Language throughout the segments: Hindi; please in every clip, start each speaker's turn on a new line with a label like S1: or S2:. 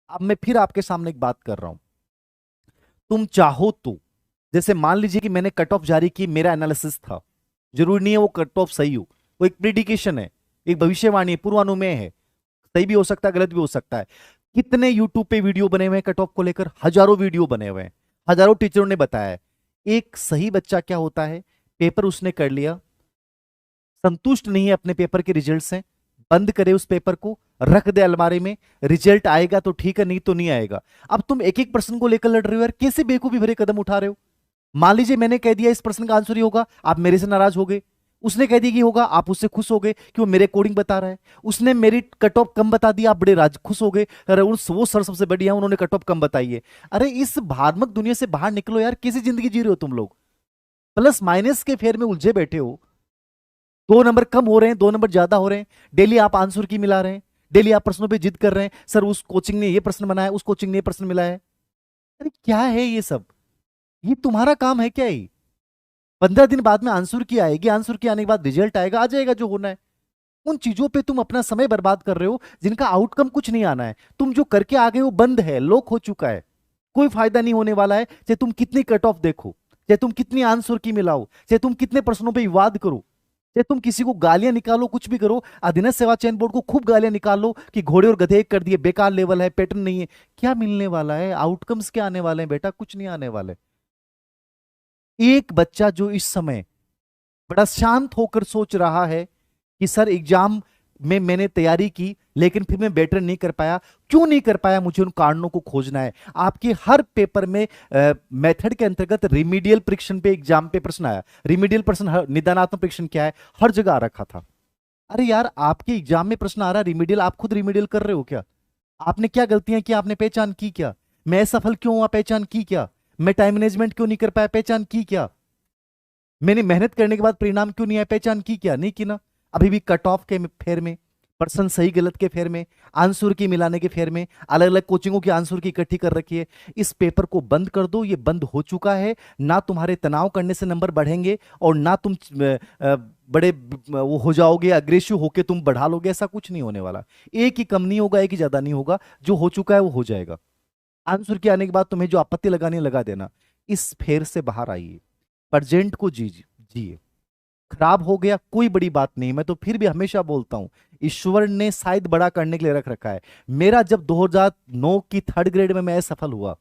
S1: अब मैं फिर आपके सामने एक बात कर रहा हूं। तुम चाहो तो, जैसे मान लीजिए कि मैंने कट ऑफ जारी की, मेरा एनालिसिस था, जरूरी नहीं है वो कट ऑफ सही हो, वो एक प्रिडिकेशन है, एक भविष्यवाणी है, पूर्वानुमेय है, सही भी हो सकता है, गलत भी हो सकता है। कितने यूट्यूब पे वीडियो बने हुए हैं कट ऑफ को लेकर, हजारों वीडियो बने हुए हैं, हजारों टीचरों ने बताया है। एक सही बच्चा क्या होता है, पेपर उसने कर लिया, संतुष्ट नहीं है अपने पेपर के रिजल्ट से, बंद करे उस पेपर को, रख दे अलमारी में, रिजल्ट आएगा तो ठीक है, नहीं तो नहीं आएगा। अब तुम एक एक प्रश्न को लेकर लड़ रहे हो यार, कैसे बेवकूफी भरे कदम उठा रहे हो। मान लीजिए मैंने कह दिया इस प्रश्न का आंसर ही होगा, आप मेरे से नाराज हो गए। उसने कह दिया कि होगा, आप उससे खुश हो गए कि वो मेरे कोडिंग बता रहा है। उसने मेरी कट ऑफ कम बता दिया, आप बड़े राज खुश हो गए, अरे वो सर सबसे बढ़िया है, उन्होंने कट ऑफ कम बताई है। अरे इस भावनात्मक दुनिया से बाहर निकलो यार, कैसी जिंदगी जी रहे हो तुम लोग, प्लस माइनस के फेर में उलझे बैठे हो। 2 नंबर कम हो रहे हैं, 2 नंबर ज्यादा हो रहे हैं, डेली आप आंसर की मिला रहे हैं, डेली आप प्रश्नों पे जिद कर रहे हैं, सर उस कोचिंग ने ये प्रश्न बनाया, उस कोचिंग ने ये प्रश्न मिला है। अरे क्या है ये सब, ये तुम्हारा काम है क्या ये। 15 दिन बाद में आंसर की आएगी, आंसर की आने के बाद रिजल्ट आएगा, आ जाएगा जो होना है। उन चीजों पे तुम अपना समय बर्बाद कर रहे हो जिनका आउटकम कुछ नहीं आना है। तुम जो करके आ गए वो बंद है, लॉक हो चुका है, कोई फायदा नहीं होने वाला है। चाहे तुम कितनी कट ऑफ देखो, चाहे तुम कितनी आंसर की मिलाओ, चाहे तुम कितने प्रश्नों पे विवाद करो, चाहे तुम किसी को गालियां निकालो, कुछ भी करो, अधीनस्थ सेवा चयन बोर्ड को खूब गालियां निकालो कि घोड़े और गधे एक कर दिए, बेकार लेवल है, पैटर्न नहीं है। क्या मिलने वाला है, आउटकम्स क्या आने वाले हैं बेटा, कुछ नहीं आने वाले। एक बच्चा जो इस समय बड़ा शांत होकर सोच रहा है कि सर एग्जाम में मैंने तैयारी की लेकिन फिर मैं बेटर नहीं कर पाया, क्यों नहीं कर पाया, मुझे उन कारणों को खोजना है। आपके हर पेपर में मेथड के अंतर्गत रिमीडियल परीक्षण पे, एग्जाम पे प्रश्न आया, रिमीडियल प्रश्न, निदानात्मक परीक्षण क्या है, हर जगह आ रखा था। अरे यार आपके एग्जाम में प्रश्न आ रहा है रिमीडियल, आप खुद रिमीडियल कर रहे हो क्या। आपने क्या गलतियां की, आपने पहचान की क्या। मैं सफल क्यों हुआ, पहचान की क्या। मैं टाइम मैनेजमेंट क्यों नहीं कर पाया, पहचान की क्या। मैंने मेहनत करने के बाद परिणाम क्यों नहीं आया, पहचान की क्या, नहीं की ना। अभी भी कट ऑफ के फेर में, पर्सन सही गलत के फेर में, आंसर की मिलाने के फेर में, अलग अलग कोचिंगों की आंसर की इकट्ठी कर रखी है। इस पेपर को बंद कर दो, ये बंद हो चुका है। ना तुम्हारे तनाव करने से नंबर बढ़ेंगे, और ना तुम बड़े वो हो जाओगे, अग्रेसिव होके तुम बढ़ा लोगे, ऐसा कुछ नहीं होने वाला। एक ही कम नहीं होगा, एक ही ज्यादा नहीं होगा, जो हो चुका है वो हो जाएगा। आंसर के आने के बाद तुम्हें जो आपत्ति लगानी है, लगा देना। इस फेर से बाहर आइए, प्रेजेंट को जिए। खराब हो गया कोई बड़ी बात नहीं, मैं तो फिर भी हमेशा बोलता हूं, ईश्वर ने शायद बड़ा करने के लिए रख रखा है। मेरा जब 2009 की थर्ड ग्रेड में मैं सफल हुआ,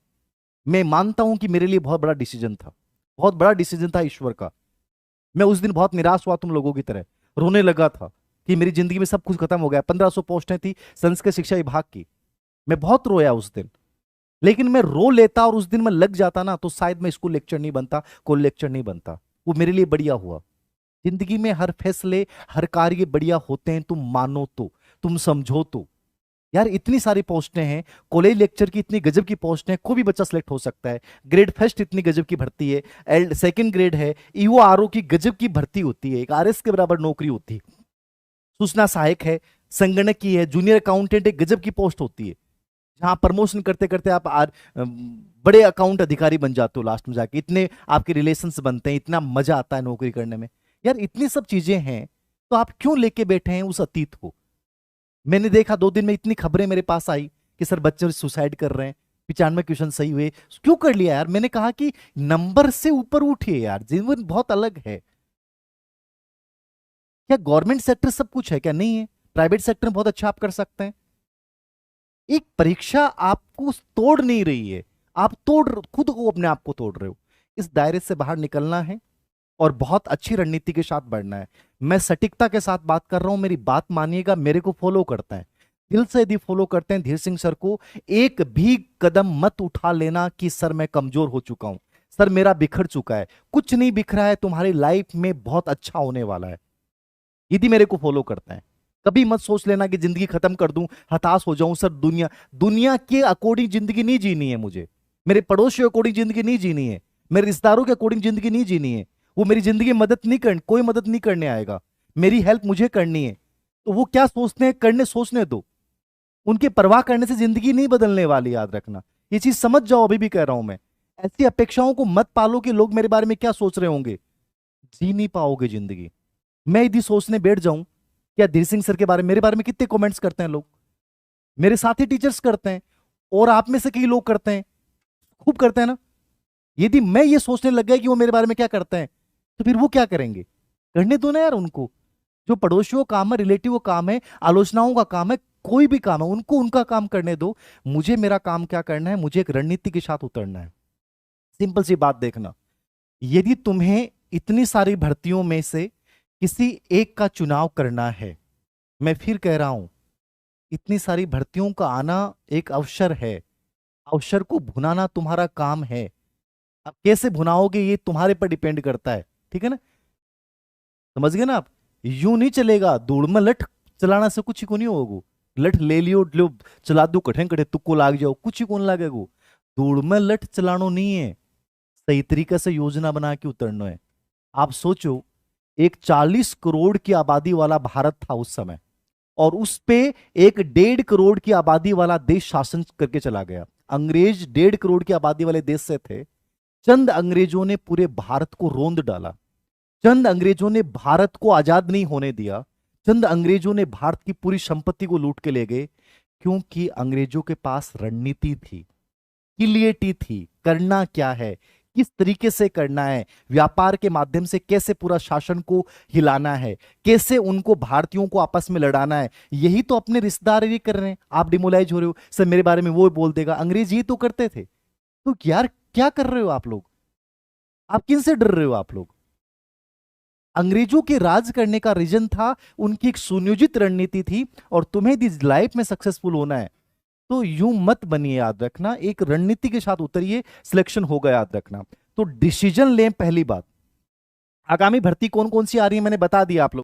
S1: मैं मानता हूं कि मेरे लिए बहुत बड़ा डिसीजन था, बहुत बड़ा डिसीजन था ईश्वर का। मैं उस दिन बहुत निराश हुआ तुम लोगों की तरह, रोने लगा था कि मेरी जिंदगी में सब कुछ खत्म हो गया। 1500 पोस्टें थी संस्कृत शिक्षा विभाग की, मैं बहुत रोया उस दिन। लेकिन मैं रो लेता और उस दिन मैं लग जाता ना, तो शायद मैं स्कूल लेक्चर नहीं बनता, कोई लेक्चर नहीं बनता। वो मेरे लिए बढ़िया हुआ। जिंदगी में हर फैसले, हर कार्य बढ़िया होते हैं, तुम मानो तो, तुम समझो तो। यार इतनी सारी पोस्टें हैं, कॉलेज लेक्चर की इतनी गजब की पोस्ट है, कोई भी बच्चा सेलेक्ट हो सकता है। ग्रेड फर्स्ट इतनी गजब की भर्ती है, एल सेकंड ग्रेड है, ईओ आरओ की गजब की भर्ती होती है, एक आरएस के बराबर नौकरी होती है, सूचना सहायक है, संगणक की है, जूनियर अकाउंटेंट एक गजब की पोस्ट होती है, जहां प्रमोशन करते करते आप बड़े अकाउंट अधिकारी बन जाते हो लास्ट में जाके, इतने आपके रिलेशंस बनते हैं, इतना मजा आता है नौकरी करने में। यार इतनी सब चीजें हैं, तो आप क्यों लेके बैठे हैं उस अतीत को। मैंने देखा 2 दिन में इतनी खबरें मेरे पास आई कि सर बच्चे सुसाइड कर रहे हैं, 95 क्वेश्चन सही हुए, क्यों कर लिया यार। मैंने कहा कि नंबर से ऊपर उठिए यार, जीवन बहुत अलग है। क्या गवर्नमेंट सेक्टर सब कुछ है क्या, नहीं है। प्राइवेट सेक्टर में बहुत अच्छा आप कर सकते हैं। एक परीक्षा आपको तोड़ नहीं रही है, आप खुद को अपने आप को तोड़ रहे हो। इस दायरे से बाहर निकलना है और बहुत अच्छी रणनीति के साथ बढ़ना है। मैं सटीकता के साथ बात कर रहा हूं, मेरी बात मानिएगा, मेरे को फॉलो करता है, दिल से यदि फॉलो करते हैं धीर सिंह सर को, एक भी कदम मत उठा लेना कि सर मैं कमजोर हो चुका हूं, सर मेरा बिखर चुका है। कुछ नहीं बिखरा है, तुम्हारी लाइफ में बहुत अच्छा होने वाला है, यदि मेरे को फॉलो करते हैं। कभी मत सोच लेना कि जिंदगी खत्म कर दूं, हताश हो जाऊं। सर दुनिया दुनिया के अकॉर्डिंग जिंदगी नहीं जीनी है मुझे, मेरे पड़ोसियों के अकॉर्डिंग जिंदगी नहीं जीनी है, मेरे रिश्तेदारों के अकॉर्डिंग जिंदगी नहीं जीनी है। वो मेरी जिंदगी में मदद नहीं कर, कोई मदद नहीं करने आएगा, मेरी हेल्प मुझे करनी है। तो वो क्या सोचते हैं, करने सोचने दो, उनके परवाह करने से जिंदगी नहीं बदलने वाली, याद रखना। ये चीज समझ जाओ, अभी भी कह रहा हूं मैं। ऐसी अपेक्षाओं को मत पालो कि लोग मेरे बारे में क्या सोच रहे होंगे, जी नहीं पाओगे जिंदगी। मैं यदि सोचने बैठ जाऊं, क्या धीर सिंह सर के बारे में, मेरे बारे में कितने कमेंट्स करते हैं लोग, मेरे साथी टीचर्स करते हैं, और आप में से कई लोग करते हैं, खूब करते हैं ना। यदि मैं ये सोचने लग गया कि वो मेरे बारे में क्या करते हैं, तो फिर वो क्या करेंगे? करने दो ना यार उनको। जो पड़ोसियों का काम है, रिलेटिव का काम है, आलोचनाओं का काम है, कोई भी काम है, उनको उनका काम करने दो। मुझे मेरा काम क्या करना है, मुझे एक रणनीति के साथ उतरना है। सिंपल सी बात देखना, यदि तुम्हें इतनी सारी भर्तियों में से किसी एक का चुनाव करना है, मैं फिर कह रहा हूं, इतनी सारी भर्तियों का आना एक अवसर है, अवसर को भुनाना तुम्हारा काम है। अब कैसे भुनाओगे ये तुम्हारे पर डिपेंड करता है, ठीक है ना? समझ गए ना आप? यूं नहीं चलेगा, दूड़ में लठ चलाना से कुछ ही को नहीं होगा। लठ ले लियो, लो चला दो, कठे कठे तुक्को लाग जाओ, कुछ ही कौन लागेगो। दूड़ में लठ चलानो नहीं है, सही तरीके से योजना बना के उतरना है। आप सोचो, एक 40 करोड़ की आबादी वाला भारत था उस समय, और उस पे एक 1.5 करोड़ की आबादी वाला देश शासन करके चला गया। अंग्रेज 1.5 करोड़ की आबादी वाले देश से थे। चंद अंग्रेजों ने पूरे भारत को रोंद डाला। चंद अंग्रेजों ने भारत को आजाद नहीं होने दिया। चंद अंग्रेजों ने भारत की पूरी संपत्ति को लूट के ले गए, क्योंकि अंग्रेजों के पास रणनीति थी, क्लियरिटी थी, करना क्या है, किस तरीके से करना है, व्यापार के माध्यम से कैसे पूरा शासन को हिलाना है, कैसे उनको भारतीयों को आपस में लड़ाना है। यही तो अपने रिश्तेदार ये कर रहे हैं। आप डिमोलाइज हो रहे हो, सर मेरे बारे में वो बोल देगा, अंग्रेज ये तो करते थे। तो यार क्या कर रहे हो आप लोग? आप किन से डर रहे हो आप लोग? अंग्रेजों के राज करने का रीजन था, उनकी एक सुनियोजित रणनीति थी। और तुम्हें यदि लाइफ में सक्सेसफुल होना है तो यूं मत बनिए, याद रखना, एक रणनीति के साथ उतरिए, सिलेक्शन होगा, याद रखना। तो डिसीजन लें, पहली बात। आगामी भर्ती कौन कौन सी आ रही है मैंने बता दिया आप लोग